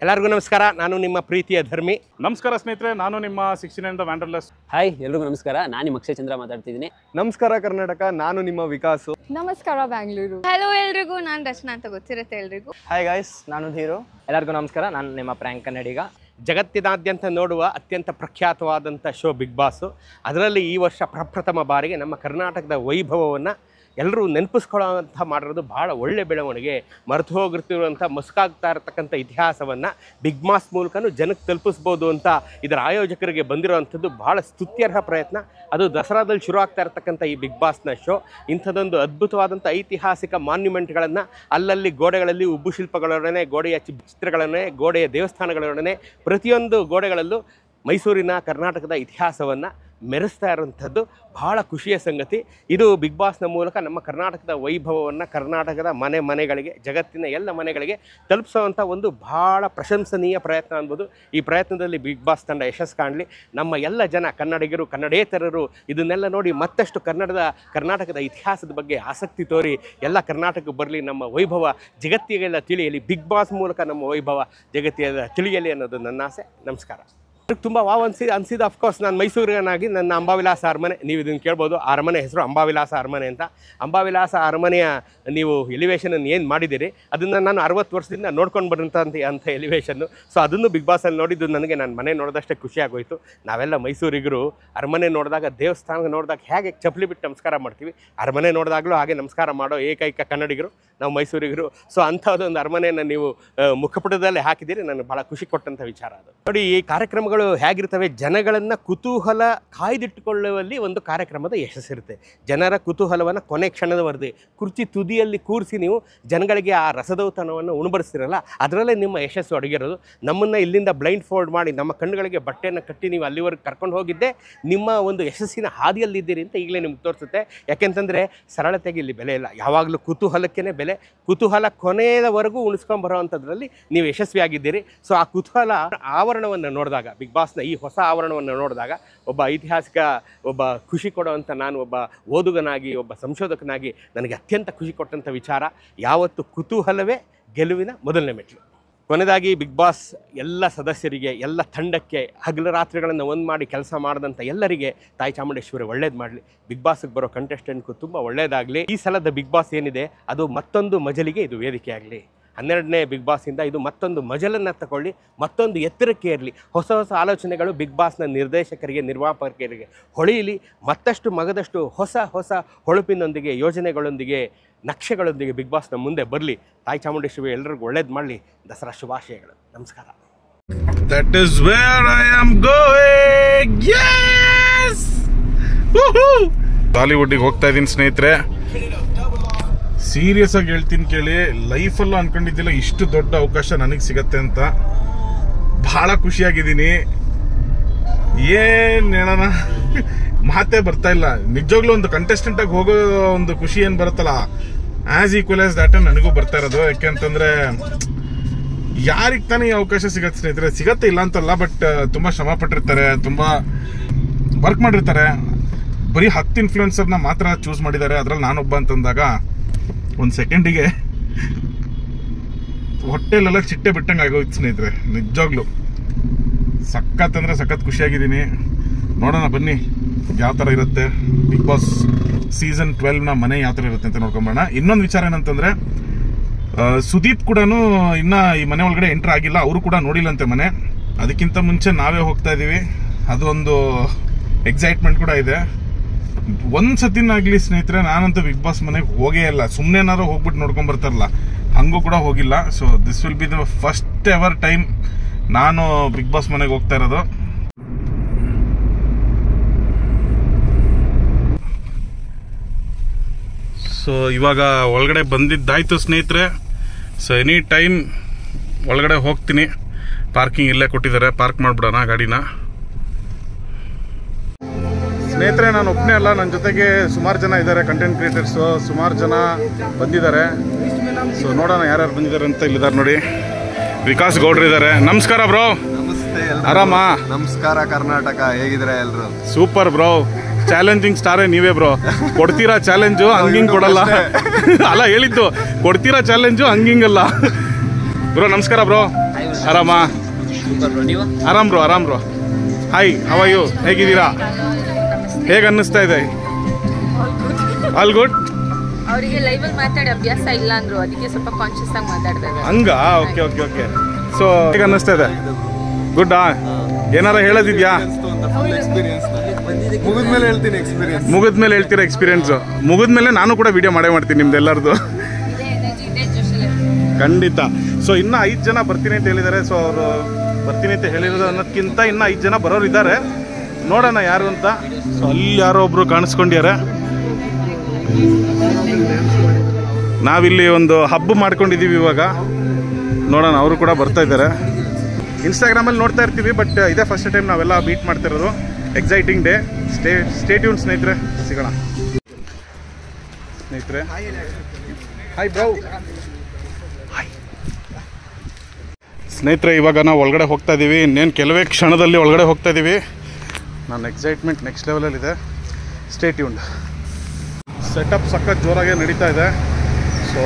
ಎಲ್ಲರಿಗೂ ನಮಸ್ಕಾರ. ನಾನು ನಿಮ್ಮ ಪ್ರೀತಿಯ ಧರ್ಮಿ. ನಮಸ್ಕಾರ ಸ್ನೇಹಿತರೆ, ನಾನು ನಿಮ್ಮ 69 ದ ವ್ಯಾಂಡರ್ಲೆಸ್. ಹಾಯ್ ಎಲ್ರಿಗೂ ನಮಸ್ಕಾರ, ನಾನು ನಿಮ್ಮ ಅಕ್ಷಯ್ ಚಂದ್ರ ಮಾತಾಡ್ತಿದ್ದೀನಿ. ನಮಸ್ಕಾರ ಕರ್ನಾಟಕ, ನಾನು ನಿಮ್ಮ ವಿಕಾಸು. ನಮಸ್ಕಾರ ಬ್ಯಾಂಗ್ಳೂರು. ಹಲೋ ಎಲ್ರಿಗೂ, ನಾನು ರಚನಾ ಅಂತ ಗೊತ್ತಿರುತ್ತೆ ಎಲ್ರಿಗೂ. ಹಾಯ್ ಗಾಯ್ಸ್, ನಾನು ಧೀರು. ಎಲ್ಲರಿಗೂ ನಮಸ್ಕಾರ, ನಾನು ನಿಮ್ಮ ಪ್ರ್ಯಾಂಕ್ ಕನ್ನಡಿಗ. ಜಗತ್ತಿನಾದ್ಯಂತ ನೋಡುವ ಅತ್ಯಂತ ಪ್ರಖ್ಯಾತವಾದಂಥ ಶೋ ಬಿಗ್ ಬಾಸು. ಅದರಲ್ಲಿ ಈ ವರ್ಷ ಪ್ರಪ್ರಥಮ ಬಾರಿಗೆ ನಮ್ಮ ಕರ್ನಾಟಕದ ವೈಭವವನ್ನು ಎಲ್ಲರೂ ನೆನಪಿಸ್ಕೊಳ್ಳೋಂಥ ಮಾಡಿರೋದು ಭಾಳ ಒಳ್ಳೆ ಬೆಳವಣಿಗೆ. ಮರೆತು ಹೋಗಿರ್ತಿರುವಂಥ ಮಸುಕಾಗ್ತಾ ಇರತಕ್ಕಂಥ ಇತಿಹಾಸವನ್ನು ಬಿಗ್ ಬಾಸ್ ಮೂಲಕನೂ ಜನಕ್ಕೆ ತಲುಪಿಸ್ಬೋದು ಅಂತ ಇದರ ಆಯೋಜಕರಿಗೆ ಬಂದಿರೋವಂಥದ್ದು ಭಾಳ ಸ್ತುತ್ಯರ್ಹ ಪ್ರಯತ್ನ. ಅದು ದಸರಾದಲ್ಲಿ ಶುರು ಆಗ್ತಾ ಇರತಕ್ಕಂಥ ಈ ಬಿಗ್ ಬಾಸ್ನ ಶೋ ಇಂಥದ್ದೊಂದು ಅದ್ಭುತವಾದಂಥ ಐತಿಹಾಸಿಕ ಮಾನ್ಯುಮೆಂಟ್ಗಳನ್ನು ಅಲ್ಲಲ್ಲಿ ಗೋಡೆಗಳಲ್ಲಿ ಉಬ್ಬು ಶಿಲ್ಪಗಳೊಡನೆ, ಗೋಡೆಯ ಚಿತ್ರಗಳೊಡನೆ, ಗೋಡೆಯ ದೇವಸ್ಥಾನಗಳೊಡನೆ ಪ್ರತಿಯೊಂದು ಗೋಡೆಗಳಲ್ಲೂ ಮೈಸೂರಿನ ಕರ್ನಾಟಕದ ಇತಿಹಾಸವನ್ನು ಮೆರೆಸ್ತಾ ಇರೋಂಥದ್ದು ಭಾಳ ಖುಷಿಯ ಸಂಗತಿ. ಇದು ಬಿಗ್ ಬಾಸ್ನ ಮೂಲಕ ನಮ್ಮ ಕರ್ನಾಟಕದ ವೈಭವವನ್ನು ಕರ್ನಾಟಕದ ಮನೆಗಳಿಗೆ, ಜಗತ್ತಿನ ಎಲ್ಲ ಮನೆಗಳಿಗೆ ತಲುಪಿಸೋವಂಥ ಒಂದು ಭಾಳ ಪ್ರಶಂಸನೀಯ ಪ್ರಯತ್ನ ಅನ್ಬೋದು. ಈ ಪ್ರಯತ್ನದಲ್ಲಿ ಬಿಗ್ ಬಾಸ್ ತಂಡ ಯಶಸ್ಸು ಕಾಣಲಿ. ನಮ್ಮ ಎಲ್ಲ ಜನ ಕನ್ನಡಿಗರು, ಕನ್ನಡೇತರರು ಇದನ್ನೆಲ್ಲ ನೋಡಿ ಮತ್ತಷ್ಟು ಕರ್ನಾಟಕದ ಇತಿಹಾಸದ ಬಗ್ಗೆ ಆಸಕ್ತಿ ತೋರಿ ಎಲ್ಲ ಕರ್ನಾಟಕಕ್ಕೆ ಬರಲಿ, ನಮ್ಮ ವೈಭವ ಜಗತ್ತಿಗೆಲ್ಲ ತಿಳಿಯಲಿ. ಬಿಗ್ ಬಾಸ್ ಮೂಲಕ ನಮ್ಮ ವೈಭವ ಜಗತ್ತಿಗೆಲ್ಲ ತಿಳಿಯಲಿ ಅನ್ನೋದು ನನ್ನ ಆಸೆ. ನಮಸ್ಕಾರ. ತುಂಬ ವಾವ್ ಅನಿಸಿದ ಅಫ್ಕೋರ್ಸ್ ನಾನು ಮೈಸೂರಿನಾಗಿ ನನ್ನ ಅಂಬಾವಿಲಾಸ ಅರಮನೆ, ನೀವು ಇದನ್ನು ಕೇಳ್ಬೋದು. ಆ ಅರಮನೆ ಹೆಸರು ಅಂಬಾವಿಲಾಸ ಅರಮನೆ ಅಂತ. ಅಂಬಾವಿಲಾಸ ಅರಮನೆಯ ನೀವು ಎಲಿವೇಷನನ್ನು ಏನು ಮಾಡಿದ್ದೀರಿ ಅದನ್ನು ನಾನು 60 ವರ್ಷದಿಂದ ನೋಡ್ಕೊಂಡು ಬರೋಂಥ ಎಲಿವೇಷನ್ನು. ಸೊ ಅದನ್ನು ಬಿಗ್ ಬಾಸಲ್ಲಿ ನೋಡಿದ್ದು ನನಗೆ ನನ್ನ ಮನೆ ನೋಡಿದಷ್ಟೇ ಖುಷಿಯಾಗೋಯಿತು. ನಾವೆಲ್ಲ ಮೈಸೂರಿಗರು ಅರಮನೆ ನೋಡಿದಾಗ, ದೇವಸ್ಥಾನ ನೋಡಿದಾಗ ಹೇಗೆ ಚಪ್ಪಲಿ ಬಿಟ್ಟು ನಮಸ್ಕಾರ ಮಾಡ್ತೀವಿ, ಅರಮನೆ ನೋಡಿದಾಗಲೂ ಹಾಗೆ ನಮಸ್ಕಾರ ಮಾಡೋ ಏಕೈಕ ಕನ್ನಡಿಗರು ನಾವು ಮೈಸೂರಿಗರು. ಸೊ ಅಂಥದ್ದೊಂದು ಅರಮನೆಯನ್ನು ನೀವು ಮುಖಪುಟದಲ್ಲೇ ಹಾಕಿದ್ದೀರಿ, ನನಗೆ ಭಾಳ ಖುಷಿ ಕೊಟ್ಟಂಥ ವಿಚಾರ ಅದು. ನೋಡಿ, ಈ ಕಾರ್ಯಕ್ರಮಗಳು ಹೇಗಿರ್ತವೆ, ಜನಗಳನ್ನು ಕುತೂಹಲ ಕಾಯ್ದಿಟ್ಟುಕೊಳ್ಳುವಲ್ಲಿ ಒಂದು ಕಾರ್ಯಕ್ರಮದ ಯಶಸ್ಸಿರುತ್ತೆ. ಜನರ ಕುತೂಹಲವನ್ನು ಕೊನೆ ಕ್ಷಣದವರೆಗೆ ಕುರ್ಚಿ ತುದಿಯಲ್ಲಿ ಕೂರಿಸಿ ನೀವು ಜನಗಳಿಗೆ ಆ ರಸದೌತಣವನ್ನು ಉಣಬಡಿಸ್ತಿರಲ್ಲ, ಅದರಲ್ಲೇ ನಿಮ್ಮ ಯಶಸ್ಸು ಅಡಗಿರೋದು. ನಮ್ಮನ್ನು ಇಲ್ಲಿಂದ ಬ್ಲೈಂಡ್ ಫೋಲ್ಡ್ ಮಾಡಿ ನಮ್ಮ ಕಣ್ಣುಗಳಿಗೆ ಬಟ್ಟೆಯನ್ನು ಕಟ್ಟಿ ನೀವು ಅಲ್ಲಿವರೆಗೆ ಕರ್ಕೊಂಡು ಹೋಗಿದ್ದೆ ನಿಮ್ಮ ಒಂದು ಯಶಸ್ಸಿನ ಹಾದಿಯಲ್ಲಿದ್ದೀರಿ ಅಂತ ಈಗಲೇ ನಿಮ್ಗೆ ತೋರಿಸುತ್ತೆ. ಯಾಕೆಂತಂದರೆ ಸರಳತೆಗೆ ಇಲ್ಲಿ ಬೆಲೆ ಇಲ್ಲ, ಯಾವಾಗಲೂ ಕುತೂಹಲಕ್ಕೇ ಬೆಲೆ. ಕುತೂಹಲ ಕೊನೆಯವರೆಗೂ ಉಳಿಸ್ಕೊಂಬರೋ ಅಂಥದ್ರಲ್ಲಿ ನೀವು ಯಶಸ್ವಿಯಾಗಿದ್ದೀರಿ. ಸೊ ಆ ಕುತೂಹಲ ಆವರಣವನ್ನು ನೋಡಿದಾಗ, ಬಿಗ್ ಬಾಸ್ನ ಈ ಹೊಸ ಆವರಣವನ್ನು ನೋಡಿದಾಗ ಒಬ್ಬ ಐತಿಹಾಸಿಕ, ಒಬ್ಬ ಖುಷಿ ಕೊಡುವಂಥ, ನಾನು ಒಬ್ಬ ಓದುಗನಾಗಿ, ಒಬ್ಬ ಸಂಶೋಧಕನಾಗಿ ನನಗೆ ಅತ್ಯಂತ ಖುಷಿ ಕೊಟ್ಟಂಥ ವಿಚಾರ ಯಾವತ್ತು ಕುತೂಹಲವೇ ಗೆಲುವಿನ ಮೊದಲನೇ ಮೆಟ್ಲು. ಕೊನೆಯದಾಗಿ ಬಿಗ್ ಬಾಸ್ ಎಲ್ಲ ಸದಸ್ಯರಿಗೆ, ಎಲ್ಲ ತಂಡಕ್ಕೆ, ಹಗಲು ರಾತ್ರಿಗಳನ್ನು ಒಂದು ಮಾಡಿ ಕೆಲಸ ಮಾಡಿದಂಥ ಎಲ್ಲರಿಗೆ ತಾಯಿ ಚಾಮುಂಡೇಶ್ವರಿ ಒಳ್ಳೇದು ಮಾಡಲಿ. ಬಿಗ್ ಬಾಸ್ಗೆ ಬರೋ ಕಂಟೆಸ್ಟೆಂಟ್ಗೂ ತುಂಬ ಒಳ್ಳೆಯದಾಗಲಿ. ಈ ಸಲದ ಬಿಗ್ ಬಾಸ್ ಏನಿದೆ ಅದು ಮತ್ತೊಂದು ಮಜಲಿಗೆ ಇದು ವೇದಿಕೆ ಆಗಲಿ. 12ನೇ ಬಿಗ್ ಬಾಸಿಂದ ಇದು ಮತ್ತೊಂದು ಮಜಲನ್ನು ತಗೊಳ್ಳಿ, ಮತ್ತೊಂದು ಎತ್ತರಕ್ಕೆ ಇರಲಿ. ಹೊಸ ಹೊಸ ಆಲೋಚನೆಗಳು ಬಿಗ್ ಬಾಸ್ನ ನಿರ್ದೇಶಕರಿಗೆ, ನಿರ್ಮಾಪಕರಿಗೆ ಹೊಳೆಯಲಿ. ಮತ್ತಷ್ಟು ಮಗದಷ್ಟು ಹೊಸ ಹೊಸ ಹೊಳಪಿನೊಂದಿಗೆ, ಯೋಜನೆಗಳೊಂದಿಗೆ, ನಕ್ಷೆಗಳೊಂದಿಗೆ ಬಿಗ್ ಬಾಸ್ನ ಮುಂದೆ ಬರಲಿ. ತಾಯಿ ಚಾಮುಂಡೇಶ್ವರಿ ಎಲ್ಲರಿಗೂ ಒಳ್ಳೇದು ಮಾಡಲಿ. ದಸರಾ ಶುಭಾಶಯಗಳು. ನಮಸ್ಕಾರ. That is where I am going. Yes! Woohoo! ಬಾಲಿವುಡ್ಗೆ ಹೋಗ್ತಾ ಇದ್ದೀನಿ ಸ್ನೇಹಿತರೆ. ಸೀರಿಯಸ್ ಆಗಿ ಹೇಳ್ತೀನಿ ಕೇಳಿ, ಲೈಫಲ್ಲೂ ಅನ್ಕೊಂಡಿದ್ದಿಲ್ಲ ಇಷ್ಟು ದೊಡ್ಡ ಅವಕಾಶ ನನಗೆ ಸಿಗತ್ತೆ ಅಂತ. ಬಹಳ ಖುಷಿಯಾಗಿದ್ದೀನಿ. ಏನ್ ಹೇಳೋಣ, ಮಾತೇ ಬರ್ತಾ ಇಲ್ಲ. ನಿಜವಾಗ್ಲೂ ಒಂದು ಕಂಟೆಸ್ಟೆಂಟ್ ಆಗಿ ಹೋಗೋ ಒಂದು ಖುಷಿ ಏನ್ ಬರುತ್ತಲ್ಲ, ಆಸ್ ಈಕ್ವಲ್ ಆಸ್ ದಾಟ್ ನನಗೂ ಬರ್ತಾ ಇರೋದು. ಯಾಕೆಂತಂದ್ರೆ ಯಾರಿಗೆ ತಾನೇ ಈ ಅವಕಾಶ ಸಿಗತ್ತೆ ಸ್ನೇಹಿತರೆ? ಸಿಗತ್ತೆ ಇಲ್ಲ ಅಂತಲ್ಲ, ಬಟ್ ತುಂಬಾ ಶ್ರಮ ಪಟ್ಟಿರ್ತಾರೆ, ತುಂಬಾ ವರ್ಕ್ ಮಾಡಿರ್ತಾರೆ. ಬರೀ 10 ಇನ್ಫ್ಲುಯೆನ್ಸರ್ನ ಮಾತ್ರ ಚೂಸ್ ಮಾಡಿದ್ದಾರೆ, ಅದ್ರಲ್ಲಿ ನಾನೊಬ್ಬ ಅಂತಂದಾಗ ಒಂದು ಸೆಕೆಂಡಿಗೆ ಹೊಟ್ಟೆಲೆಲ್ಲ ಚಿಟ್ಟೆ ಬಿಟ್ಟಂಗೆ ಆಗೋಯ್ತು ಸ್ನೇಹಿತರೆ. ನಿಜವಾಗ್ಲು ಸಖತ್ ಅಂದ್ರೆ ಸಖತ್ ಖುಷಿಯಾಗಿದ್ದೀನಿ. ನೋಡೋಣ ಬನ್ನಿ ಯಾವ ಥರ ಇರುತ್ತೆ ಬಿಗ್ ಬಾಸ್ ಸೀಸನ್ 12ನ ಮನೆ ಯಾವ ಥರ ಇರುತ್ತೆ ಅಂತ ನೋಡ್ಕೊಂಬೋಣ. ಇನ್ನೊಂದು ವಿಚಾರ ಏನಂತಂದ್ರೆ, ಸುದೀಪ್ ಕೂಡ ಇನ್ನ ಈ ಮನೆ ಒಳಗಡೆ ಎಂಟ್ರ್ ಆಗಿಲ್ಲ, ಅವರು ಕೂಡ ನೋಡಿಲ್ಲಂತೆ ಮನೆ. ಅದಕ್ಕಿಂತ ಮುಂಚೆ ನಾವೇ ಹೋಗ್ತಾ ಇದೀವಿ, ಅದೊಂದು ಎಕ್ಸೈಟ್ಮೆಂಟ್ ಕೂಡ ಇದೆ. ಒಂದ್ಸತಿನಾಗ್ಲಿ ಸ್ನೇಹಿತರೆ, ನಾನಂತೂ ಬಿಗ್ ಬಾಸ್ ಮನೆಗೆ ಹೋಗೇ ಇಲ್ಲ. ಸುಮ್ಮನೆ ಏನಾದ್ರು ಹೋಗ್ಬಿಟ್ಟು ನೋಡ್ಕೊಂಡ್ ಬರ್ತಾರಲ್ಲ, ಹಂಗೂ ಕೂಡ ಹೋಗಿಲ್ಲ. So this will be the first ever time ನಾನು ಬಿಗ್ ಬಾಸ್ ಮನೆಗೆ ಹೋಗ್ತಾ ಇರೋದು. ಸೊ ಇವಾಗ ಒಳಗಡೆ ಬಂದಿದ್ದಾಯ್ತು ಸ್ನೇಹಿತರೆ. ಸೊ ಎನಿ ಟೈಮ್ ಒಳಗಡೆ ಹೋಗ್ತೀನಿ. ಪಾರ್ಕಿಂಗ್ ಇಲ್ಲೇ ಕೊಟ್ಟಿದ್ದಾರೆ, ಪಾರ್ಕ್ ಮಾಡಿಬಿಡೋಣ ಗಾಡಿನ. ಸ್ನೇಹಿತರೆ, ನಾನು ಒಬ್ಬನೇ ಅಲ್ಲ, ನನ್ನ ಜೊತೆಗೆ ಸುಮಾರು ಜನ ಇದ್ದಾರೆ, ಕಂಟೆಂಟ್ ಕ್ರಿಯೇಟರ್ಸು ಸುಮಾರು ಜನ ಬಂದಿದ್ದಾರೆ. ಸೊ ನೋಡೋಣ ಯಾರ್ಯಾರು ಬಂದಿದ್ದಾರೆ ಅಂತ. ಇಲ್ಲಿದ್ದಾರೆ ನೋಡಿ, ವಿಕಾಸ್ ಗೌಡ್ರು ಇದ್ದಾರೆ. ನಮಸ್ಕಾರ ಬ್ರೋ. ನಮಸ್ತೆ. ಆರಾಮ? ನಮಸ್ಕಾರ ಕರ್ನಾಟಕ, ಹೇಗಿದ್ರೆ ಎಲ್ರು? Super bro. ಚಾಲೆಂಜಿಂಗ್ ಸ್ಟಾರೇ ನೀವೇ ಬ್ರೋ. ಕೊಡ್ತೀರಾ ಚಾಲೆಂಜು, ಹಂಗಿಂಗ್ ಕೊಡಲ್ಲ. ಅಲ್ಲ ಹೇಳಿದ್ದು, ಕೊಡ್ತೀರಾ ಚಾಲೆಂಜು, ಹಂಗಿಂಗಲ್ಲ ಬ್ರೋ. ನಮಸ್ಕಾರ ಬ್ರೋ. ಆರಾಮಾ? ಆರಾಮ್ bro. Hi, how are you? ಹೇಗಿದ್ದೀರಾ? ಹೇಗೆ ಅನ್ನಿಸ್ತಾ ಇದೆ? All good. ಅವರಿಗೆ ಲೈವಲ್ಲಿ ಮಾತಾಡಿ ಅಭ್ಯಾಸ ಇಲ್ಲ ಅಂದ್ರು, ಅದಕ್ಕೆ ಸ್ವಲ್ಪ ಕಾನ್ಶಿಯಸ್ ಆಗಿ ಮಾತಾಡ್ತಾರೆ. ಹಂಗಾ? ಓಕೆ. ಸೊ ಹೇಗೆ ಅನ್ನಿಸ್ತಾ ಇದೆ? ಗುಡ್ಡಾ? ಏನಾರ ಹೇಳೋದಿದ್ಯಾ? ಮುಗಿದ್ಮೇಲೆ ಹೇಳ್ತೀನಿ ಎಕ್ಸ್ಪೀರಿಯನ್ಸ್. ಮುಗಿದ್ಮೇಲೆ ಹೇಳ್ತೀರಾ ಎಕ್ಸ್ಪೀರಿಯನ್ಸು? ಮುಗಿದ್ಮೇಲೆ ನಾನು ಕೂಡ ವಿಡಿಯೋ ಮಾಡೇ ಮಾಡ್ತೀನಿ ನಿಮ್ದೆಲ್ಲರದು, ಖಂಡಿತ. ಸೊ ಇನ್ನೂ 5 ಜನ ಬರ್ತೀನಿ ಅಂತ ಹೇಳಿದ್ದಾರೆ. ಸೊ ಅವರು ಬರ್ತೀನಿ ಅಂತ ಹೇಳಿರೋದು ಅನ್ನೋದಕ್ಕಿಂತ ಇನ್ನೂ 5 ಜನ ಬರೋರು ಇದ್ದಾರೆ. ನೋಡೋಣ ಯಾರು ಅಂತ. ಸೊ ಅಲ್ಲಿ ಯಾರೋ ಒಬ್ರು ಕಾಣಿಸ್ಕೊಂಡಿದ್ದಾರೆ. ನಾವಿಲ್ಲಿ ಒಂದು ಹಬ್ಬ ಮಾಡ್ಕೊಂಡಿದ್ದೀವಿ ಇವಾಗ. ನೋಡೋಣ, ಅವರು ಕೂಡ ಬರ್ತಾ ಇದ್ದಾರೆ. ಇನ್ಸ್ಟಾಗ್ರಾಮಲ್ಲಿ ನೋಡ್ತಾ ಇರ್ತೀವಿ, ಬಟ್ ಇದೇ ಫಸ್ಟ್ ಟೈಮ್ ನಾವೆಲ್ಲ ಮೀಟ್ ಮಾಡ್ತಿರೋದು. Exciting day. ಸ್ಟೇ ಟ್ಯೂನ್ ಸ್ನೇಹಿತರೆ, ಸಿಗೋಣ ಸ್ನೇಹಿತರೆ. Hi bro. ಸ್ನೇಹಿತರೆ, ಇವಾಗ ನಾವು ಒಳಗಡೆ ಹೋಗ್ತಾ ಇದ್ದೀವಿ. ಇನ್ನೇನು ಕೆಲವೇ ಕ್ಷಣದಲ್ಲಿ ಒಳಗಡೆ ಹೋಗ್ತಾ ಇದ್ದೀವಿ. ನನ್ನ ಎಕ್ಸೈಟ್ಮೆಂಟ್ ನೆಕ್ಸ್ಟ್ ಲೆವೆಲಲ್ಲಿದೆ. Stay tuned. ಸೆಟಪ್ ಸಖತ್ ಜೋರಾಗೆ ನಡೀತಾ ಇದೆ. ಸೊ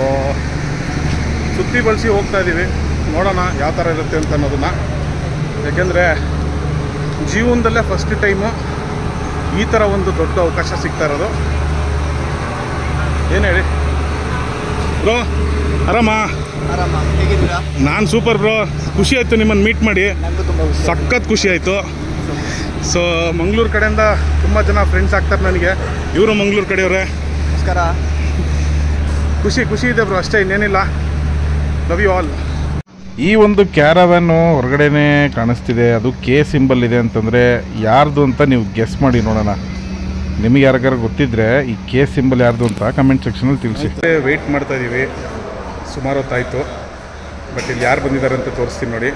ಸುತ್ತಿ ಬಳಸಿ ಹೋಗ್ತಾ ಇದ್ದೀವಿ. ನೋಡೋಣ ಯಾವ ಥರ ಇರುತ್ತೆ ಅಂತ ಅನ್ನೋದನ್ನು. ಯಾಕೆಂದರೆ ಜೀವನದಲ್ಲೇ ಫಸ್ಟ್ ಟೈಮು ಈ ಥರ ಒಂದು ದೊಡ್ಡ ಅವಕಾಶ ಸಿಗ್ತಾ ಇರೋದು. ಏನು ಹೇಳಿ ಬ್ರೋ? ಆರಾಮಾ? ನಾನು ಸೂಪರ್ ಬ್ರೋ. ಖುಷಿ ಆಯಿತು ನಿಮ್ಮನ್ನು ಮೀಟ್ ಮಾಡಿ, ಸಖತ್ ಖುಷಿ ಆಯಿತು. ಸೊ ಮಂಗಳೂರು ಕಡೆಯಿಂದ ತುಂಬ ಜನ ಫ್ರೆಂಡ್ಸ್ ಆಗ್ತಾರೆ ನನಗೆ. ಇವರು ಮಂಗಳೂರು ಕಡೆಯವರೇ. ನಮಸ್ಕಾರ. ಖುಷಿ ಇದೆ ಬ್ರೋ, ಅಷ್ಟೇ, ಇನ್ನೇನಿಲ್ಲ. Love you all. ಈ ಒಂದು ಕ್ಯಾರವ್ಯಾನು ಹೊರಗಡೆನೇ ಕಾಣಿಸ್ತಿದೆ. ಅದು ಕೆ ಸಿಂಬಲ್ ಇದೆ ಅಂತಂದರೆ ಯಾರ್ದು ಅಂತ ನೀವು ಗೆಸ್ ಮಾಡಿ ನೋಡೋಣ. ನಿಮಗೆ ಯಾರಿಗಾರು ಗೊತ್ತಿದ್ದರೆ ಈ ಕೆ ಸಿಂಬಲ್ ಯಾರ್ದು ಅಂತ ಕಮೆಂಟ್ ಸೆಕ್ಷನಲ್ಲಿ ತಿಳಿಸಿ. ವೆಯ್ಟ್ ಮಾಡ್ತಾ ಇದ್ದೀವಿ, ಸುಮಾರು ಹೊತ್ತಾಯಿತು. ಬಟ್ ಇಲ್ಲಿ ಯಾರು ಬಂದಿದ್ದಾರೆ ಅಂತ ತೋರಿಸ್ತೀನಿ ನೋಡಿ.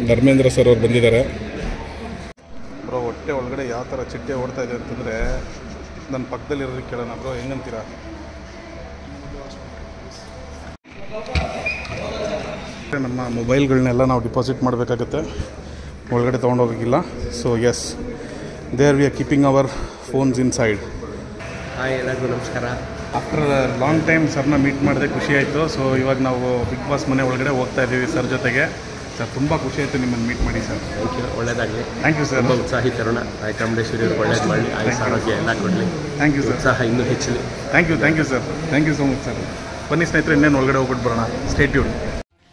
ಧರ್ಮೇಂದ್ರ ಸರ್ ಅವ್ರು ಬಂದಿದ್ದಾರೆ. ಬ್ರೋ, ಹೊಟ್ಟೆ ಒಳಗಡೆ ಯಾವ ಥರ ಚಿಟ್ಟೆ ಓಡ್ತಾ ಇದೆ ಅಂತಂದರೆ ನನ್ನ ಪಕ್ಕದಲ್ಲಿರೋದಕ್ಕೆ ಕೇಳೋಣ. ಬ್ರೋ ಹೆಂಗಂತೀರಾ? ನಮ್ಮ ಮೊಬೈಲ್ಗಳನ್ನೆಲ್ಲ ನಾವು ಡಿಪಾಸಿಟ್ ಮಾಡಬೇಕಾಗತ್ತೆ, ಒಳಗಡೆ ತೊಗೊಂಡೋಗಿಲ್ಲ. So yes, there we are keeping our phones inside. Hi, ಎಲ್ಲರಿಗೂ ನಮಸ್ಕಾರ. ಆಫ್ಟರ್ ಲಾಂಗ್ ಟೈಮ್ ಸರ್ನ ಮೀಟ್ ಮಾಡಿದೆ, ಖುಷಿ ಆಯಿತು. ಸೊ ಇವಾಗ ನಾವು ಬಿಗ್ ಬಾಸ್ ಮನೆ ಒಳಗಡೆ ಹೋಗ್ತಾ ಇದ್ದೀವಿ ಸರ್ ಜೊತೆಗೆ. ಸರ್ ತುಂಬ ಖುಷಿ ಆಯಿತು ನಿಮ್ಮನ್ನು ಮೀಟ್ ಮಾಡಿ ಸರ್. ಥ್ಯಾಂಕ್ ಯು, ಒಳ್ಳೆಯದಾಗಲಿ. Thank you sir. ತುಂಬ ಉತ್ಸಾಹಿ ತರುಣ ಚಾಮುಂಡೇಶ್ವರಿ ಅವರು ಒಳ್ಳೇದು ಮಾಡಲಿ, ಆಯುಷ್ ಆರೋಗ್ಯ ಎಲ್ಲ ಕೊಡಲಿ. Thank you sir. ಉತ್ಸಾಹ ಇನ್ನೂ ಹೆಚ್ಚಲಿ. Thank you sir. Thank you so much sir. ಬನ್ನಿ ಸ್ನೇಹಿತರೆ, ಇನ್ನೇನು ಒಳಗಡೆ ಹೋಗ್ಬಿಟ್ಟು ಬರೋಣ. Stay tune.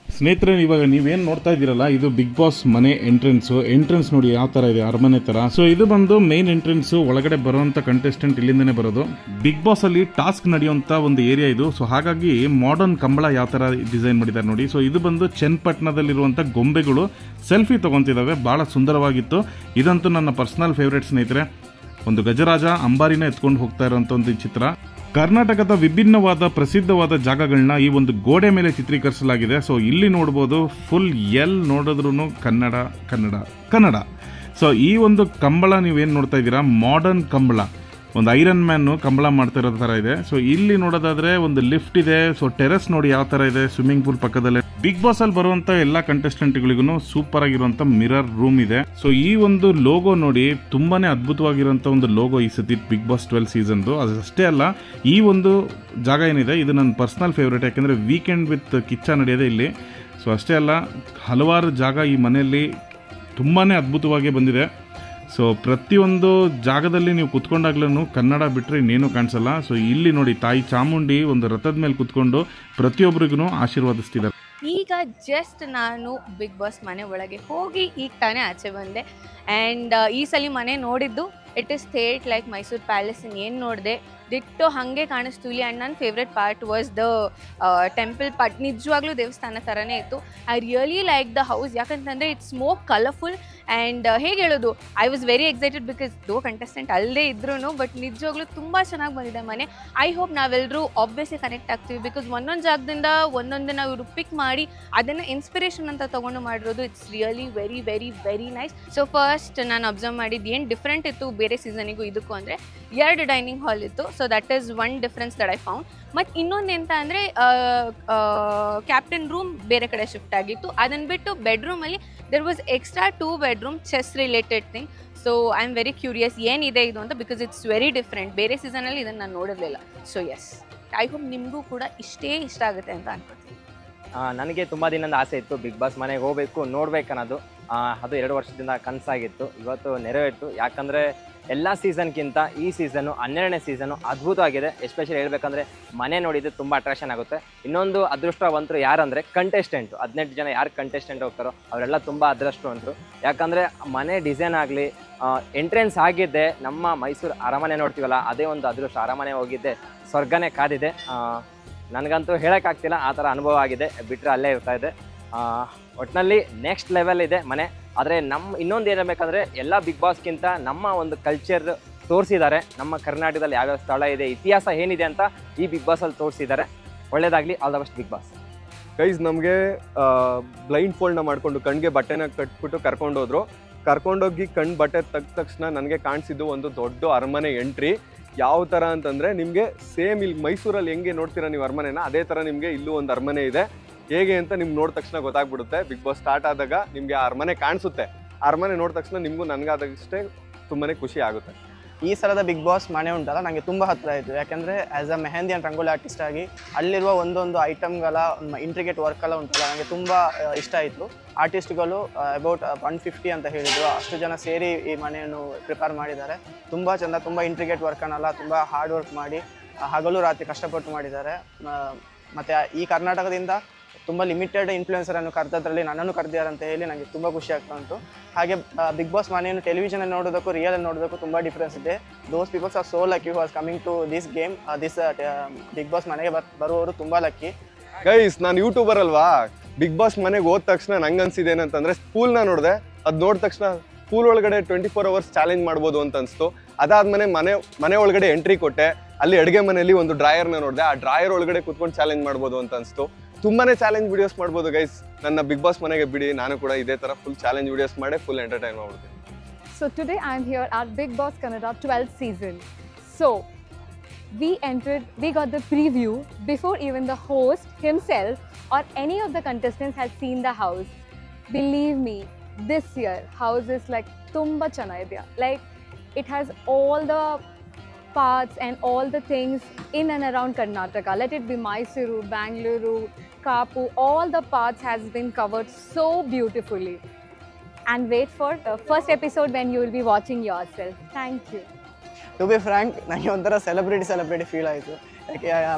ಸ್ನೇಹಿತರೆ, ಇವಾಗ ನೀವೇನು ನೋಡ್ತಾ ಇದ್ದೀರಲ್ಲ, ಇದು ಬಿಗ್ ಬಾಸ್ ಮನೆ ಎಂಟ್ರೆನ್ಸ್ ನೋಡಿ ಯಾವ ಥರ ಇದೆ, ಅರಮನೆ ಥರ. ಸೊ ಇದು ಬಂದು ಮೇನ್ ಎಂಟ್ರೆನ್ಸು. ಒಳಗಡೆ ಬರುವಂಥ ಕಂಟೆಸ್ಟೆಂಟ್ ಇಲ್ಲಿಂದನೇ ಬರೋದು. ಬಿಗ್ ಬಾಸ್ ಅಲ್ಲಿ ಟಾಸ್ಕ್ ನಡೆಯುವಂಥ ಒಂದು ಏರಿಯಾ ಇದು. ಸೊ ಹಾಗಾಗಿ ಮಾಡರ್ನ್ ಕಂಬಳ ಯಾವ ಥರ ಡಿಸೈನ್ ಮಾಡಿದ್ದಾರೆ ನೋಡಿ. ಸೊ ಇದು ಬಂದು ಚನ್ನಪಟ್ಟಣದಲ್ಲಿರುವಂಥ ಗೊಂಬೆಗಳು ಸೆಲ್ಫಿ ತೊಗೊತಿದ್ದಾವೆ, ಭಾಳ ಸುಂದರವಾಗಿತ್ತು. ಇದಂತೂ ನನ್ನ ಪರ್ಸನಲ್ ಫೇವ್ರೇಟ್ ಸ್ನೇಹಿತರೆ. ಒಂದು ಗಜರಾಜ ಅಂಬಾರಿನ ಎತ್ಕೊಂಡು ಹೋಗ್ತಾ ಇರೋಂಥ ಒಂದು ಚಿತ್ರ. ಕರ್ನಾಟಕದ ವಿಭಿನ್ನವಾದ ಪ್ರಸಿದ್ಧವಾದ ಜಾಗಗಳನ್ನ ಈ ಒಂದು ಗೋಡೆ ಮೇಲೆ ಚಿತ್ರೀಕರಿಸಲಾಗಿದೆ. ಸೊ ಇಲ್ಲಿ ನೋಡ್ಬೋದು, ಫುಲ್ ನೋಡಿದ್ರೂ ಕನ್ನಡ. ಸೊ ಈ ಒಂದು ಕಂಬಳ ನೀವೇನು ನೋಡ್ತಾ ಇದ್ದೀರಾ, ಮಾಡರ್ನ್ ಕಂಬಳ, ಒಂದು ಐರನ್ ಮ್ಯಾನು ಕಂಬಳ ಮಾಡ್ತಾ ಇರೋ ಥರ ಇದೆ. ಸೊ ಇಲ್ಲಿ ನೋಡೋದಾದ್ರೆ ಒಂದು ಲಿಫ್ಟ್ ಇದೆ. ಸೊ ಟೆರೆಸ್ ನೋಡಿ ಯಾವ ಥರ ಇದೆ, ಸ್ವಿಮ್ಮಿಂಗ್ ಪೂಲ್ ಪಕ್ಕದಲ್ಲೇ. ಬಿಗ್ ಬಾಸ್ ಅಲ್ಲಿ ಬರುವಂಥ ಎಲ್ಲ ಕಂಟೆಸ್ಟೆಂಟ್ಗಳಿಗೂ ಸೂಪರ್ ಆಗಿರುವಂಥ ಮಿರರ್ ರೂಮ್ ಇದೆ. ಸೊ ಈ ಒಂದು ಲೋಗೋ ನೋಡಿ, ತುಂಬಾನೇ ಅದ್ಭುತವಾಗಿರುವಂಥ ಒಂದು ಲೋಗೋ ಈ ಸತಿ ಬಿಗ್ ಬಾಸ್ 12 ಸೀಸನ್ದು. ಅದಷ್ಟೇ ಅಲ್ಲ, ಈ ಒಂದು ಜಾಗ ಏನಿದೆ ಇದು ನನ್ನ ಪರ್ಸನಲ್ ಫೇವ್ರೇಟ್. ಯಾಕೆಂದರೆ ವೀಕೆಂಡ್ ವಿತ್ ಕಿಚ್ಚ ನಡೆಯೋದೇ ಇಲ್ಲಿ. ಸೊ ಅಷ್ಟೇ ಅಲ್ಲ, ಹಲವಾರು ಜಾಗ ಈ ಮನೆಯಲ್ಲಿ ತುಂಬಾ ಅದ್ಭುತವಾಗಿ ಬಂದಿದೆ. ಸೊ ಪ್ರತಿಯೊಂದು ಜಾಗದಲ್ಲಿ ನೀವು ಕುತ್ಕೊಂಡಾಗ್ಲೂ ಕನ್ನಡ ಬಿಟ್ಟರೆ ಇನ್ನೇನು ಕಾಣಿಸಲ್ಲ. ಸೊ ಇಲ್ಲಿ ನೋಡಿ, ತಾಯಿ ಚಾಮುಂಡಿ ಒಂದು ರಥದ ಮೇಲೆ ಕುತ್ಕೊಂಡು ಪ್ರತಿಯೊಬ್ಬರಿಗೂ ಆಶೀರ್ವಾದಿಸ್ತಿದ್ದಾರೆ. ಈಗ ಜಸ್ಟ್ ನಾನು ಬಿಗ್ ಬಾಸ್ ಮನೆ ಒಳಗೆ ಹೋಗಿ ಈಗ ತಾನೇ ಆಚೆ ಬಂದೆ. ಆ್ಯಂಡ್ ಈ ಸಲ ಮನೆ ನೋಡಿದ್ದು ಇಟ್ ಇಸ್ ಥೇಟ್ ಲೈಕ್ ಮೈಸೂರು ಪ್ಯಾಲೇಸ್. ಏನು ನೋಡಿದೆ ದಿಟ್ಟು ಹಾಗೆ ಕಾಣಿಸ್ತು ಇಲ್ಲಿ. ಆ್ಯಂಡ್ ನನ್ನ favourite part was the temple part. ನಿಜವಾಗ್ಲೂ ದೇವಸ್ಥಾನ ಥರನೇ ಇತ್ತು. I really like the house. ಯಾಕಂತಂದರೆ ಇಟ್ಸ್ ಮೋರ್ ಕಲರ್ಫುಲ್. ಆ್ಯಂಡ್ ಹೇಗೆ ಹೇಳೋದು, I was very excited because though contestant ಅಲ್ಲದೆ ಇದ್ರೂ. ಬಟ್ ನಿಜವಾಗ್ಲೂ ತುಂಬ ಚೆನ್ನಾಗಿ ಬಂದಿದೆ ಮನೆ. ಐ ಹೋಪ್ ನಾವೆಲ್ಲರೂ ಆಬ್ವಿಯಸ್ಲಿ ಕನೆಕ್ಟ್ ಆಗ್ತೀವಿ. ಬಿಕಾಸ್ ಒಂದೊಂದು ಜಾಗದಿಂದ ಒಂದೊಂದು ನಾವು ಇವರು ಪಿಕ್ ಮಾಡಿ ಅದನ್ನು ಇನ್ಸ್ಪಿರೇಷನ್ ಅಂತ ತೊಗೊಂಡು ಮಾಡಿರೋದು. It's really very very very nice. So first ನಾನು ಅಬ್ಸರ್ವ್ ಮಾಡಿದ್ದು ಏನು ಡಿಫ್ರೆಂಟ್ ಇತ್ತು ಬೇರೆ ಸೀಸನಿಗೂ ಇದಕ್ಕೂ ಅಂದರೆ 2 ಡೈನಿಂಗ್ ಹಾಲ್ ಇತ್ತು. So that is one difference that I found. ಮತ್ತು ಇನ್ನೊಂದು ಎಂತ ಅಂದರೆ ಕ್ಯಾಪ್ಟನ್ ರೂಮ್ ಬೇರೆ ಕಡೆ ಶಿಫ್ಟ್ ಆಗಿತ್ತು. ಅದನ್ನು ಬಿಟ್ಟು ಬೆಡ್ರೂಮಲ್ಲಿ there was extra 2 bedroom chess related thing. So I am very curious ಏನಿದೆ ಇದು ಅಂತ, ಬಿಕಾಸ್ ಇಟ್ಸ್ ವೆರಿ ಡಿಫ್ರೆಂಟ್. ಬೇರೆ ಸೀಸನಲ್ಲಿ ಇದನ್ನು ನಾನು ನೋಡಿರಲಿಲ್ಲ. ಸೊ ಎಸ್, ಐ ಹೋಪ್ ನಿಮಗೂ ಕೂಡ ಇಷ್ಟೇ ಇಷ್ಟ ಆಗುತ್ತೆ ಅಂತ ಅನ್ಕೋತೀನಿ. ನನಗೆ ತುಂಬ ದಿನದ ಆಸೆ ಇತ್ತು ಬಿಗ್ ಬಾಸ್ ಮನೆಗೆ ಹೋಗಬೇಕು ನೋಡ್ಬೇಕನ್ನೋದು. ಅದು 2 ವರ್ಷದಿಂದ ಕನಸಾಗಿತ್ತು, ಇವತ್ತು ನೆರವೇರಿತು. ಯಾಕಂದರೆ ಎಲ್ಲ ಸೀಸನ್ಗಿಂತ ಈ ಸೀಸನ್ನು 12ನೇ ಸೀಸನ್ನು ಅದ್ಭುತವಾಗಿದೆ. ಎಸ್ಪೆಷಲಿ ಹೇಳ್ಬೇಕಂದ್ರೆ ಮನೆ ನೋಡಿದ್ದು ತುಂಬ ಅಟ್ರಾಕ್ಷನ್ ಆಗುತ್ತೆ. ಇನ್ನೊಂದು ಅದೃಷ್ಟವಂತರು ಯಾರಂದರೆ ಕಂಟೆಸ್ಟೆಂಟು. 18 ಜನ ಯಾರು ಕಂಟೆಸ್ಟೆಂಟ್ ಹೋಗ್ತಾರೋ ಅವರೆಲ್ಲ ತುಂಬ ಅದೃಷ್ಟವಂತರು. ಯಾಕಂದರೆ ಮನೆ ಡಿಸೈನ್ ಆಗಲಿ, ಎಂಟ್ರೆನ್ಸ್ ಆಗಿದ್ದೆ ನಮ್ಮ ಮೈಸೂರು ಅರಮನೆ ನೋಡ್ತೀವಲ್ಲ, ಅದೇ ಒಂದು ಅದೃಷ್ಟ. ಅರಮನೆ ಹೋಗಿದ್ದೆ ಸ್ವರ್ಗನೇ ಕಾದಿದೆ. ನನಗಂತೂ ಹೇಳೋಕ್ಕಾಗ್ತಿಲ್ಲ, ಆ ಥರ ಅನುಭವ ಆಗಿದೆ. ಬಿಟ್ಟರೆ ಅಲ್ಲೇ ಇರ್ತಾ ಇದೆ. ಒಟ್ಟಿನಲ್ಲಿ ನೆಕ್ಸ್ಟ್ ಲೆವೆಲ್ ಇದೆ ಮನೆ. ಆದರೆ ಇನ್ನೊಂದು ಏನಿರಬೇಕಂದ್ರೆ ಎಲ್ಲ ಬಿಗ್ ಬಾಸ್ಗಿಂತ ನಮ್ಮ ಒಂದು ಕಲ್ಚರ್ ತೋರಿಸಿದ್ದಾರೆ. ನಮ್ಮ ಕರ್ನಾಟಕದಲ್ಲಿ ಯಾವ್ಯಾವ ಸ್ಥಳ ಇದೆ, ಇತಿಹಾಸ ಏನಿದೆ ಅಂತ ಈ ಬಿಗ್ ಬಾಸಲ್ಲಿ ತೋರಿಸಿದ್ದಾರೆ. ಒಳ್ಳೇದಾಗಲಿ, all the best big boss. Guys, ನಮಗೆ ಬ್ಲೈಂಡ್ ಫೋಲ್ಡ್ನ ಮಾಡಿಕೊಂಡು ಕಣ್ಣಿಗೆ ಬಟ್ಟೆನ ಕಟ್ಬಿಟ್ಟು ಕರ್ಕೊಂಡೋಗಿ ಬಟ್ಟೆ ತೆಗ್ದ ತಕ್ಷಣ ನನಗೆ ಕಾಣಿಸಿದ್ದು ಒಂದು ದೊಡ್ಡ ಅರಮನೆ ಎಂಟ್ರಿ. ಯಾವ ಥರ ಅಂತಂದರೆ ನಿಮಗೆ ಸೇಮ್ ಇಲ್ಲಿ ಮೈಸೂರಲ್ಲಿ ಹೆಂಗೆ ನೋಡ್ತೀರಾ ನೀವು ಅರಮನೆನ, ಅದೇ ಥರ ನಿಮಗೆ ಇಲ್ಲೂ ಒಂದು ಅರಮನೆ ಇದೆ. ಹೇಗೆ ಅಂತ ನಿಮ್ಗೆ ನೋಡಿದ ತಕ್ಷಣ ಗೊತ್ತಾಗ್ಬಿಡುತ್ತೆ. ಬಿಗ್ ಬಾಸ್ ಸ್ಟಾರ್ಟ್ ಆದಾಗ ನಿಮಗೆ ಆ ಅರಮನೆ ಕಾಣಿಸುತ್ತೆ. ಆ ಅರಮನೆ ನೋಡಿದ ತಕ್ಷಣ ನಿಮಗೂ ನನಗಾದಷ್ಟೇ ತುಂಬಾ ಖುಷಿ ಆಗುತ್ತೆ. ಈ ಸಲದ ಬಿಗ್ ಬಾಸ್ ಮನೆ ಉಂಟಲ್ಲ, ನನಗೆ ತುಂಬ ಹತ್ತಿರ ಆಯಿತು. ಯಾಕೆಂದರೆ as a mehndi and rangoli artist ಆಗಿ ಅಲ್ಲಿರುವ ಒಂದೊಂದು ಐಟಮ್ಗಳ ಇಂಟ್ರಿಗೇಟ್ ವರ್ಕೆಲ್ಲ ಉಂಟಲ್ಲ, ನನಗೆ ತುಂಬ ಇಷ್ಟ ಆಯಿತು. ಆರ್ಟಿಸ್ಟ್ಗಳು ಅಬೌಟ್ 150 ಅಂತ ಹೇಳಿದರು, ಅಷ್ಟು ಜನ ಸೇರಿ ಈ ಮನೆಯನ್ನು ಪ್ರಿಪೇರ್ ಮಾಡಿದ್ದಾರೆ. ತುಂಬ ಚೆಂದ, ತುಂಬ ಇಂಟ್ರಿಗೇಟ್ ವರ್ಕನ್ನೆಲ್ಲ ತುಂಬ ಹಾರ್ಡ್ ವರ್ಕ್ ಮಾಡಿ ಹಗಲು ರಾತ್ರಿ ಕಷ್ಟಪಟ್ಟು ಮಾಡಿದ್ದಾರೆ. ಮತ್ತು ಈ ಕರ್ನಾಟಕದಿಂದ ತುಂಬ ಲಿಮಿಟೆಡ್ ಇನ್ಫ್ಲುಯೆನ್ಸರನ್ನು ಕರೆದದ್ರಲ್ಲಿ ನನ್ನನ್ನು ಕರೆದಿದ್ದಾರೆ ಅಂತ ಹೇಳಿ ನನಗೆ ತುಂಬ ಖುಷಿ ಆಗ್ತಾ ಉಂಟು. ಹಾಗೆ ಬಿಗ್ ಬಾಸ್ ಮನೆಯನ್ನು ಟೆಲಿವಿಷನಲ್ಲಿ ನೋಡೋದಕ್ಕೂ ರಿಯಲಲ್ಲಿ ನೋಡೋದಕ್ಕೂ ತುಂಬ ಡಿಫ್ರೆನ್ಸ್ ಇದೆ. Those peoples are so lucky who as coming to this game. Bigg Boss ಮನೆಗೆ ಬರುವವರು ತುಂಬ ಲಕ್ಕಿ. ಗೈಸ್, ನಾನು ಯೂಟ್ಯೂಬರ್ ಅಲ್ವಾ, ಬಿಗ್ ಬಾಸ್ ಮನೆಗೆ ಹೋದ ತಕ್ಷಣ ನಂಗೆ ಅನ್ಸಿದೆ ಏನಂತಂದರೆ ಸ್ಕೂಲ್ನ ನೋಡಿದೆ. ಅದು ನೋಡಿದ ತಕ್ಷಣ ಸ್ಕೂಲ್ ಒಳಗಡೆ 24 hours ಚಾಲೆಂಜ್ ಮಾಡ್ಬೋದು ಅಂತ ಅನಿಸ್ತು. ಅದಾದಮೇಲೆ ಮನೆ ಒಳಗಡೆ ಎಂಟ್ರಿ ಕೊಟ್ಟೆ. ಅಲ್ಲಿ ಅಡುಗೆ ಮನೆಯಲ್ಲಿ ಒಂದು ಡ್ರಾಯರ್ನ ನೋಡಿದೆ. ಆ ಡ್ರಾಯರ್ ಒಳಗಡೆ ಕೂತ್ಕೊಂಡು ಚಾಲೆಂಜ್ ಮಾಡ್ಬೋದು ಅಂತ ಅನಿಸ್ತು. ತುಂಬಾ ಚಾಲೆಂಜ್ ವಿಡಿಯೋಸ್ ಮಾಡ್ಬೋದು ಗೈಸ್. ನನ್ನ ಬಿಗ್ ಬಾಸ್ ಮನೆಗೆ ಬಿಡಿ, ನಾನು ಕೂಡ ಇದೇ ಥರ ಫುಲ್ ಚಾಲೆಂಜ್ ವಿಡಿಯೋಸ್ ಮಾಡಿ ಫುಲ್ ಎಂಟರ್ಟೈನ್ ಮಾಡ್ಬಿಡ್ತೀನಿ. So today I am here at Big Boss Kannada 12th season. So we got the preview before even the host himself or any of the contestants had seen the house. Believe me, this year house is like tumba chanayidya. Like it has all the parts and all the things in and around Karnataka. Let it be Mysuru, Bangalore, Kapu, all the parts has been covered so beautifully. And wait for the first episode when you will be watching yourself. Thank you. To be frank, ನನಗೆ ಒಂಥರ celebrity feel ಆಯಿತು. ಯಾಕೆ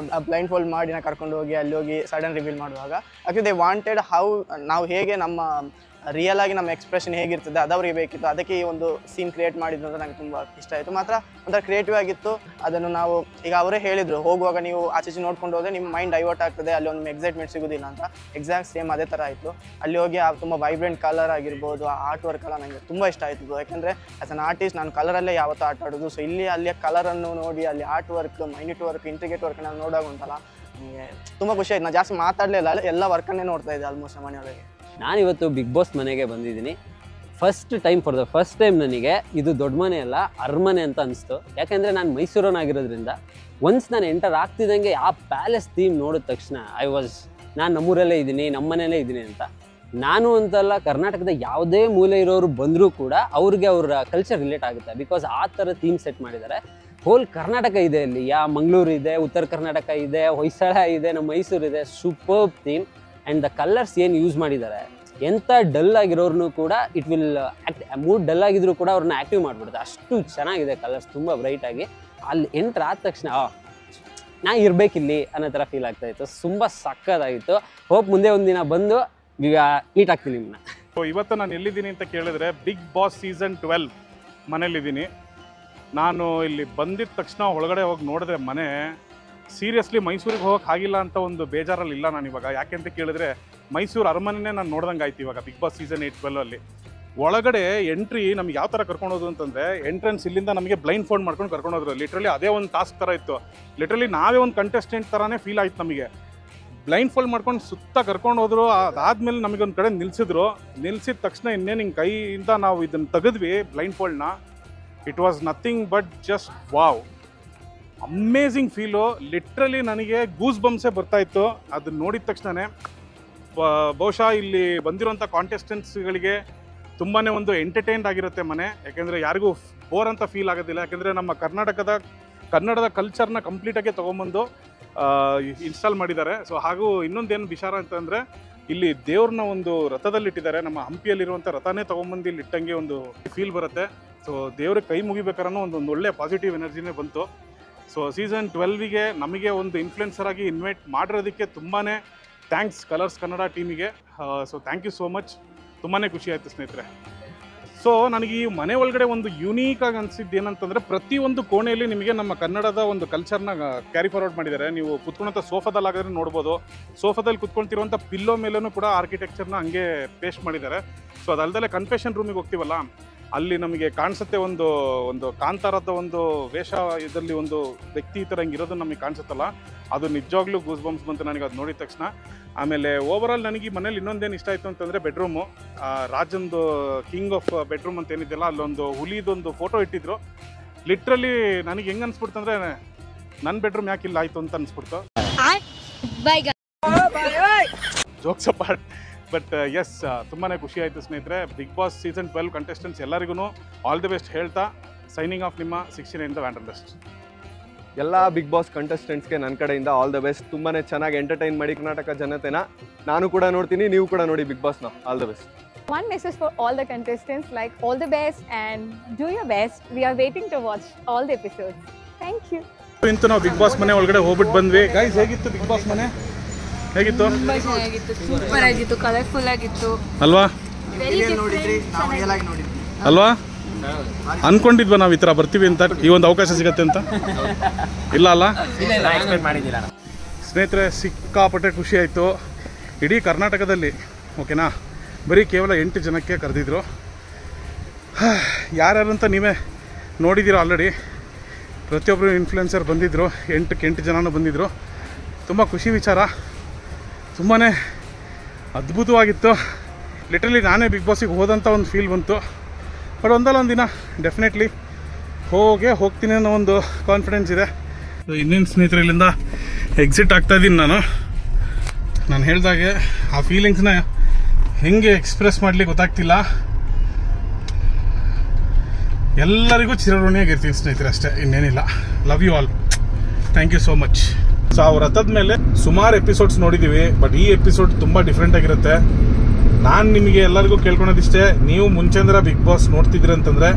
blind fold ಮಾಡಿ ನಾನು ಕರ್ಕೊಂಡು ಹೋಗಿ ಅಲ್ಲಿ ಹೋಗಿ ಸಡನ್ ರಿವೀಲ್ ಮಾಡುವಾಗ ಆ್ಯಕ್ಚುಲಿ ದೇ ವಾಂಟೆಡ್ ನಾವು ಹೇಗೆ ನಮ್ಮ ರಿಯಲ್ ಆಗಿ ನಮ್ಮ ಎಕ್ಸ್ಪ್ರೆಷನ್ ಹೇಗಿರ್ತದೆ ಅದು ಅವರಿಗೆ ಬೇಕಿತ್ತು. ಅದಕ್ಕೆ ಈ ಒಂದು ಸೀನ್ ಕ್ರಿಯೇಟ್ ಮಾಡಿದ್ದು ಅಂತ ನನಗೆ ತುಂಬ ಇಷ್ಟ ಆಯಿತು. ಮಾತ್ರ ಒಂಥರ ಕ್ರಿಯೇಟಿವ್ ಆಗಿತ್ತು. ಅದನ್ನು ನಾವು ಈಗ ಅವರೇ ಹೇಳಿದರು, ಹೋಗುವಾಗ ನೀವು ಆಚೆ ನೋಡ್ಕೊಂಡು ಹೋದರೆ ನಿಮ್ಮ ಮೈಂಡ್ ಡೈವರ್ಟ್ ಆಗ್ತದೆ, ಅಲ್ಲಿ ಒಂದು ಎಕ್ಸೈಟ್ಮೆಂಟ್ ಸಿಗೋದಿಲ್ಲ ಅಂತ. ಎಕ್ಸಾಕ್ಟ್ ಸೇಮ್ ಅದೇ ಥರ ಆಯಿತು. ಅಲ್ಲಿ ಹೋಗಿ ತುಂಬ ವೈಬ್ರೆಂಟ್ ಕಲರ್ ಆಗಿರ್ಬೋದು, ಆ ಆರ್ಟ್ ವರ್ಕ್ ಎಲ್ಲ ನನಗೆ ತುಂಬ ಇಷ್ಟ ಆಯಿತು. ಯಾಕೆಂದರೆ ಆ್ಯಸ್ ಅನ್ ಆರ್ಟಿಸ್ಟ್ ನಾನು ಕಲರಲ್ಲೇ ಯಾವತ್ತೂ ಆಟ ಆಡೋದು. ಸೊ ಇಲ್ಲಿ ಅಲ್ಲಿಯ ಕಲರನ್ನು ನೋಡಿ ಅಲ್ಲಿ art work, minute work, intricate work ನಾನು ನೋಡೋಕೆ ಉಂಟಲ್ಲ, ನನಗೆ ತುಂಬ ಖುಷಿ ಆಯಿತು. ನಾನು ಜಾಸ್ತಿ ಮಾತಾಡಲಿಲ್ಲ, ಎಲ್ಲ ವರ್ಕನ್ನೇ ನೋಡ್ತಾ ಇದ್ದೆ ಆಲ್ಮೋಸ್ಟ್ ಮನೆಯೊಳಗೆ. ನಾನಿವತ್ತು ಬಿಗ್ ಬಾಸ್ ಮನೆಗೆ ಬಂದಿದ್ದೀನಿ. ಫಸ್ಟ್ ಟೈಮ್ ನನಗೆ ಇದು ದೊಡ್ಡ ಮನೆ ಅಲ್ಲ, ಅರಮನೆ ಅಂತ ಅನಿಸ್ತು. ಯಾಕೆಂದರೆ ನಾನು ಮೈಸೂರನಾಗಿರೋದ್ರಿಂದ ಒನ್ಸ್ ನಾನು ಎಂಟರ್ ಆಗ್ತಿದ್ದಂಗೆ ಆ ಪ್ಯಾಲೇಸ್ ಥೀಮ್ ನೋಡಿದ ತಕ್ಷಣ ನಾನು ನಮ್ಮೂರಲ್ಲೇ ಇದ್ದೀನಿ, ನಮ್ಮ ಮನೆಯಲ್ಲೇ ಇದ್ದೀನಿ ಅಂತ. ನಾನು ಅಂತಲ್ಲ, ಕರ್ನಾಟಕದ ಯಾವುದೇ ಮೂಲೆ ಇರೋರು ಬಂದರೂ ಕೂಡ ಅವ್ರಿಗೆ ಅವರ ಕಲ್ಚರ್ ರಿಲೇಟ್ ಆಗುತ್ತೆ. ಬಿಕಾಸ್ ಆ ಥರ ಥೀಮ್ ಸೆಟ್ ಮಾಡಿದ್ದಾರೆ. ಹೋಲ್ ಕರ್ನಾಟಕ ಇದೆ ಇಲ್ಲಿ. ಮಂಗಳೂರು ಇದೆ, ಉತ್ತರ ಕರ್ನಾಟಕ ಇದೆ, ಹೊಯ್ಸಳ ಇದೆ, ನಮ್ಮ ಮೈಸೂರು ಇದೆ. Superb theme. And the colours ಏನು ಯೂಸ್ ಮಾಡಿದ್ದಾರೆ, ಎಂಥ ಡಲ್ ಆಗಿರೋರ್ನು ಕೂಡ ಇಟ್ ವಿಲ್ ಮೂಡ್ ಡಲ್ ಆಗಿದ್ರು ಕೂಡ ಅವ್ರನ್ನ ಆ್ಯಕ್ಟಿವ್ ಮಾಡಿಬಿಡುತ್ತೆ. ಅಷ್ಟು ಚೆನ್ನಾಗಿದೆ ಕಲರ್ಸ್, ತುಂಬ ಬ್ರೈಟಾಗಿ. ಅಲ್ಲಿ ಎಂಟ್ರ್ ಆದ ತಕ್ಷಣ ನಾ ಇರಬೇಕಿಲ್ಲಿ ಅನ್ನೋ ಥರ ಫೀಲ್ ಆಗ್ತಾಯಿತ್ತು. ತುಂಬ ಸಕ್ಕತ್ತಾಗಿತ್ತು. ಹೋಪ್ ಮುಂದೆ ಒಂದಿನ ಬಂದು ಈಗ ಮೀಟ್ ಆಗ್ತೀನಿ ನಿಮ್ಮನ್ನ. ಸೊ ಇವತ್ತು ನಾನು ಎಲ್ಲಿದ್ದೀನಿ ಅಂತ ಕೇಳಿದ್ರೆ ಬಿಗ್ ಬಾಸ್ ಸೀಸನ್ 12 ಮನೇಲಿದ್ದೀನಿ. ನಾನು ಇಲ್ಲಿ ಬಂದಿದ್ದ ತಕ್ಷಣ ಒಳಗಡೆ ಹೋಗಿ ನೋಡಿದ್ರೆ ಮನೆ ಸೀರಿಯಸ್ಲಿ ಮೈಸೂರಿಗೆ ಹೋಗೋಕೆ ಆಗಿಲ್ಲ ಅಂತ ಒಂದು ಬೇಜಾರಲ್ಲಿ ಇಲ್ಲ ನಾನು ಇವಾಗ. ಯಾಕೆ ಅಂತ ಕೇಳಿದ್ರೆ ಮೈಸೂರು ಅರಮನೆನೇ ನಾನು ನೋಡ್ದಂಗೆ ಆಯ್ತು ಇವಾಗ ಬಿಗ್ ಬಾಸ್ ಸೀಸನ್ 8-12 ಒಳಗಡೆ ಎಂಟ್ರಿ ನಮ್ಗೆ ಯಾವ ಥರ ಕರ್ಕೊಂಡೋದು ಅಂತಂದರೆ, ಎಂಟ್ರೆನ್ಸ್ ಇಲ್ಲಿಂದ ನಮಗೆ ಬ್ಲೈಂಡ್ ಫೋಲ್ಡ್ ಮಾಡ್ಕೊಂಡು ಕರ್ಕೊಂಡೋದ್ರು. ಲಿಟ್ರಲಿ ಅದೇ ಒಂದು ಟಾಸ್ಕ್ ಥರ ಇತ್ತು. ಲಿಟ್ರಲಿ ನಾವೇ ಒಂದು ಕಂಟೆಸ್ಟೆಂಟ್ ಥರನೇ ಫೀಲ್ ಆಯ್ತು ನಮಗೆ. ಬ್ಲೈಂಡ್ ಫೋಲ್ಡ್ ಮಾಡ್ಕೊಂಡು ಸುತ್ತ ಕರ್ಕೊಂಡು ಹೋದ್ರು. ಅದಾದಮೇಲೆ ನಮಗೊಂದು ಕಡೆ ನಿಲ್ಲಿಸಿದ ತಕ್ಷಣ ಇನ್ನೇನು ಹಿಂಗೆ ಕೈಯಿಂದ ನಾವು ಇದನ್ನು ತೆಗೆದ್ವಿ ಬ್ಲೈಂಡ್ ಫೋಲ್ಡ್ನ. It was nothing but just wow, amazing feel. Literally ನನಗೆ ಗೂಸ್ ಬಂಪ್ಸೇ ಬರ್ತಾಯಿತ್ತು ಅದನ್ನ ನೋಡಿದ ತಕ್ಷಣವೇ. ಬಹುಶಃ ಇಲ್ಲಿ ಬಂದಿರೋಂಥ ಕಾಂಟೆಸ್ಟೆಂಟ್ಸ್ಗಳಿಗೆ ತುಂಬಾ ಒಂದು ಎಂಟರ್ಟೈನ್ಡ್ ಆಗಿರುತ್ತೆ ಮನೆ. ಯಾಕೆಂದರೆ ಯಾರಿಗೂ ಬೋರ್ ಅಂತ ಫೀಲ್ ಆಗೋದಿಲ್ಲ. ಯಾಕೆಂದರೆ ನಮ್ಮ ಕನ್ನಡದ ಕಲ್ಚರ್ನ ಕಂಪ್ಲೀಟಾಗಿ ತೊಗೊಂಬಂದು ಇನ್ಸ್ಟಾಲ್ ಮಾಡಿದ್ದಾರೆ. ಸೊ ಹಾಗೂ ಇನ್ನೊಂದೇನು ವಿಚಾರ ಅಂತಂದರೆ ಇಲ್ಲಿ ದೇವ್ರನ್ನ ಒಂದು ರಥದಲ್ಲಿ ಇಟ್ಟಿದ್ದಾರೆ. ನಮ್ಮ ಹಂಪಿಯಲ್ಲಿರುವಂಥ ರಥನೇ ತೊಗೊಂಬಂದು ಇಲ್ಲಿ ಇಟ್ಟಂಗೆ ಒಂದು ಫೀಲ್ ಬರುತ್ತೆ. ಸೊ ದೇವ್ರಿಗೆ ಕೈ ಮುಗಿಬೇಕಾರನೋ ಒಂದು ಒಳ್ಳೆ ಪಾಸಿಟಿವ್ ಎನರ್ಜಿನೇ ಬಂತು. ಸೊ ಸೀಸನ್ 12ಗೆ ನಮಗೆ ಒಂದು ಇನ್ಫ್ಲುಯೆನ್ಸರ್ ಆಗಿ ಇನ್ವೈಟ್ ಮಾಡಿರೋದಕ್ಕೆ ತುಂಬಾ ಥ್ಯಾಂಕ್ಸ್ ಕಲರ್ಸ್ ಕನ್ನಡ ಟೀಮಿಗೆ. So thank you so much. ತುಂಬಾ ಖುಷಿ ಆಯಿತು ಸ್ನೇಹಿತರೆ. ಸೊ ನನಗೆ ಈ ಮನೆ ಒಳಗಡೆ ಒಂದು ಯೂನೀಕಾಗಿ ಅನಿಸಿದ್ದು ಏನಂತಂದರೆ ಪ್ರತಿಯೊಂದು ಕೋಣೆಯಲ್ಲಿ ನಿಮಗೆ ನಮ್ಮ ಕನ್ನಡದ ಒಂದು ಕಲ್ಚರ್ನ ಕ್ಯಾರಿ ಫಾರ್ವರ್ಡ್ ಮಾಡಿದ್ದಾರೆ. ನೀವು ಕುತ್ಕೊಂಡಂಥ ಸೋಫಾದಲ್ಲಿ ಆಗಿದ್ರೆ ನೋಡ್ಬೋದು. ಸೋಫಾದಲ್ಲಿ ಕುತ್ಕೊಳ್ತಿರುವಂಥ ಪಿಲ್ಲೋ ಮೇಲೂ ಕೂಡ ಆರ್ಕಿಟೆಕ್ಚರ್ನ ಹಂಗೆ ಪೇಸ್ಟ್ ಮಾಡಿದ್ದಾರೆ. ಸೊ ಅದಲ್ಲದೆ ಕನ್ಫೆಷನ್ ರೂಮಿಗೆ ಹೋಗ್ತೀವಲ್ಲ, ಅಲ್ಲಿ ನಮಗೆ ಕಾಣಿಸುತ್ತೆ ಒಂದು ಕಾಂತಾರದ ಒಂದು ವೇಷ ಇದರಲ್ಲಿ ಒಂದು ವ್ಯಕ್ತಿ ಈ ಥರ ಹಿಂಗಿರೋದು ನಮಗೆ ಕಾಣಿಸುತ್ತಲ್ಲ, ಅದು ನಿಜವಾಗ್ಲೂ ಗೂಸ್ ಬಂಪ್ಸ್ ಬಂತು ನನಗೆ ಅದು ನೋಡಿದ ತಕ್ಷಣ. ಆಮೇಲೆ ಓವರಾಲ್ ನನಗೆ ಈ ಮನೇಲಿ ಇನ್ನೊಂದೇನು ಇಷ್ಟ ಆಯಿತು ಅಂತಂದರೆ ಬೆಡ್ರೂಮು. ರಾಜಂದು ಕಿಂಗ್ ಆಫ್ ಬೆಡ್ರೂಮ್ ಅಂತ ಏನಿದೆಯಲ್ಲ, ಅಲ್ಲೊಂದು ಹುಲಿದೊಂದು ಫೋಟೋ ಇಟ್ಟಿದ್ರು. ಲಿಟ್ರಲಿ ನನಗೆ ಹೆಂಗೆ ಅನಿಸ್ಬಿಡ್ತು ಅಂದರೆ ನನ್ನ ಬೆಡ್ರೂಮ್ ಯಾಕಿಲ್ಲ ಆಯಿತು ಅಂತ ಅನಿಸ್ಬಿಡ್ತು. Jokes apart. ಬಟ್ ಎಸ್, ತುಂಬಾ ಖುಷಿ ಆಯಿತು ಸ್ನೇಹಿತರೆ. ಬಿಗ್ ಬಾಸ್ ಸೀಸನ್ 12 ಕಂಟೆಸ್ಟೆಂಟ್ಸ್ ಎಲ್ಲರಿಗೂ ಆಲ್ ದಿ ಬೆಸ್ಟ್ ಹೇಳ್ತಾ ಸೈನಿಂಗ್ ಆಫ್ ನಿಮ್ಮ 69 ದ ವ್ಯಾಂಡರ್ಲಿಸ್ಟ್. ಎಲ್ಲ ಬಿಗ್ ಬಾಸ್ ಕಂಟೆಸ್ಟೆಂಟ್ಸ್ಗೆ ನನ್ನ ಕಡೆಯಿಂದ ಆಲ್ ದ ಬೆಸ್ಟ್. ತುಂಬಾ ಚೆನ್ನಾಗಿ ಎಂಟರ್ಟೈನ್ ಮಾಡಿ ಕರ್ನಾಟಕ ಜನತೆನ. ನಾನು ಕೂಡ ನೋಡ್ತೀನಿ, ನೀವು ಕೂಡ ನೋಡಿ ಬಿಗ್ ಬಾಸ್ನ. All the best. One message for all the contestants, like all the best and do your best. We are waiting to watch all the episodes. Thank you. ಇಂತು ನಾವು ಬಿಗ್ ಬಾಸ್ ಮನೆ ಒಳಗಡೆ ಹೋಗ್ಬಿಟ್ಟು ಬಂದ್ವಿ. ಗೈಸ್, ಹೇಗಿತ್ತು ಬಿಗ್ ಬಾಸ್ ಮನೆ? ಹೇಗಿತ್ತು? ತುಂಬಾ ಚೆನ್ನಾಗಿತ್ತು, ಸೂಪರ್ ಆಗಿತ್ತು, ಕಲರ್ಫುಲ್ ಆಗಿತ್ತು ಅಲ್ವಾ? ಅಲ್ವಾ? ಅನ್ಕೊಂಡಿದ್ವಾ ನಾವು ಈ ಥರ ಬರ್ತೀವಿ ಅಂತ, ಈ ಒಂದು ಅವಕಾಶ ಸಿಗತ್ತೆ ಅಂತ? ಇಲ್ಲ ಅಲ್ಲ ಸ್ನೇಹಿತರೆ, ಸಿಕ್ಕಾಪಟ್ಟೆ ಖುಷಿ ಆಯಿತು. ಇಡೀ ಕರ್ನಾಟಕದಲ್ಲಿ ಓಕೆನಾ, ಬರೀ ಕೇವಲ 8 ಜನಕ್ಕೆ ಕರೆದಿದ್ರು. ಯಾರ್ಯಾರಂತ ನೀವೇ ನೋಡಿದ್ದೀರೋ ಆಲ್ರೆಡಿ. ಪ್ರತಿಯೊಬ್ಬರು ಇನ್ಫ್ಲುಯೆನ್ಸರ್ ಬಂದಿದ್ದರು, 8 ಜನನೂ ಬಂದಿದ್ದರು. ತುಂಬ ಖುಷಿ ವಿಚಾರ, ತುಂಬಾ ಅದ್ಭುತವಾಗಿತ್ತು. ಲಿಟ್ರಲಿ ನಾನೇ ಬಿಗ್ ಬಾಸಿಗೆ ಹೋದಂಥ ಒಂದು ಫೀಲ್ ಬಂತು. ಬಟ್ ಒಂದಲ್ಲ ಒಂದು ದಿನ ಡೆಫಿನೆಟ್ಲಿ ಹೋಗ್ತೀನಿ ಅನ್ನೋ ಒಂದು ಕಾನ್ಫಿಡೆನ್ಸ್ ಇದೆ. ಇನ್ನೇನು ಸ್ನೇಹಿತರೆ, ಇಲ್ಲಿಂದ ಎಕ್ಸಿಟ್ ಆಗ್ತಾಯಿದ್ದೀನಿ ನಾನು ಹೇಳ್ದಾಗೆ. ಆ ಫೀಲಿಂಗ್ಸ್ನ ಹೆಂಗೆ ಎಕ್ಸ್ಪ್ರೆಸ್ ಮಾಡಲಿಕ್ಕೆ ಗೊತ್ತಾಗ್ತಿಲ್ಲ. ಎಲ್ಲರಿಗೂ ಚಿರಋಣಿಯಾಗಿರ್ತೀನಿ ಸ್ನೇಹಿತರೆ, ಅಷ್ಟೇ, ಇನ್ನೇನಿಲ್ಲ. Love you all, thank you so much. So ಅವ್ರ ರಥದ ಮೇಲೆ ಸುಮಾರು ಎಪಿಸೋಡ್ಸ್ ನೋಡಿದ್ದೀವಿ, ಬಟ್ ಈ ಎಪಿಸೋಡ್ ತುಂಬ ಡಿಫ್ರೆಂಟ್ ಆಗಿರುತ್ತೆ. ನಾನು ನಿಮಗೆ ಎಲ್ಲರಿಗೂ ಕೇಳ್ಕೊಳೋದಿಷ್ಟೇ, ನೀವು ಮುಂಚೆಂದ್ರ ಬಿಗ್ ಬಾಸ್ ನೋಡ್ತಿದ್ದೀರಿ ಅಂತಂದರೆ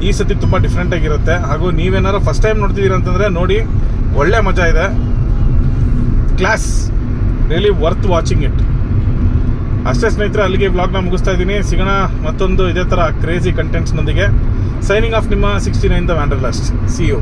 ಈ ಸತಿ ತುಂಬ ಡಿಫ್ರೆಂಟ್ ಆಗಿರುತ್ತೆ. ಹಾಗೂ ನೀವೇನಾರು ಫಸ್ಟ್ ಟೈಮ್ ನೋಡ್ತಿದ್ದೀರಿ ಅಂತಂದರೆ ನೋಡಿ, ಒಳ್ಳೆ ಮಜಾ ಇದೆ. Class, really worth watching it. ಅಷ್ಟೇ ಸ್ನೇಹಿತರೆ, ಅಲ್ಲಿಗೆ ವ್ಲಾಗ್ನ ಮುಗಿಸ್ತಾ ಇದ್ದೀನಿ. ಸಿಗೋಣ ಮತ್ತೊಂದು ಇದೇ ಥರ ಕ್ರೇಜಿ ಕಂಟೆಂಟ್ಸ್ನೊಂದಿಗೆ. ಸೈನಿಂಗ್ ಆಫ್ ನಿಮ್ಮ 69 ದ ವ್ಯಾಂಡರ್ಲಸ್ಟ್. C you.